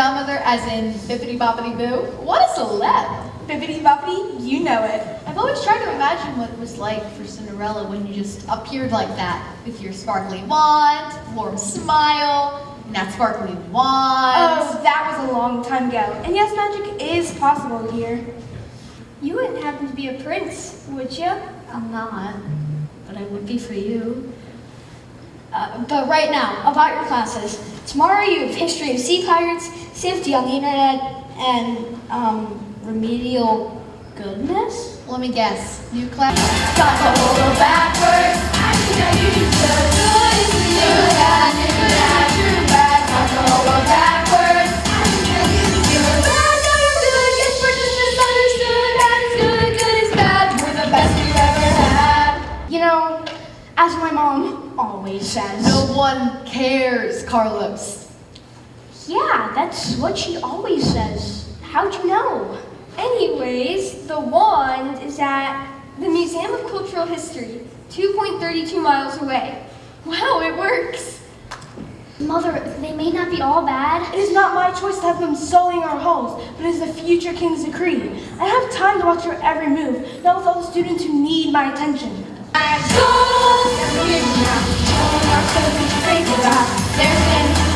godmother, as in bippity boppity boo? What a celeb! Bippity boppity, you know it. I've always tried to imagine what it was like for Cinderella when you just appeared like that, with your sparkly wand, warm smile, and that sparkly wand. Oh, that was a long time ago. And yes, magic is possible here. You wouldn't happen to be a prince, would you? I'm not, but I would be for you. But right now, about your classes. Tomorrow you have history of sea pirates, safety on the internet, and remedial goodness? Let me guess, new class? Got the whole backwards, I can you so good, new bad, true bad, got the whole backwards, I can you bad, no you're good, yes we're just misunderstood, bad is good, good is bad, we're the best we've ever had. You know, as my mom always says. No one cares, Carlos. Yeah, that's what she always says. How'd you know? Anyways, the wand is at the Museum of Cultural History, 2.32 miles away. Wow, it works! Mother, they may not be all bad. It is not my choice to have them sullying our halls, but it is the future king's decree. I have time to watch your every move, not with all the students who need my attention. There's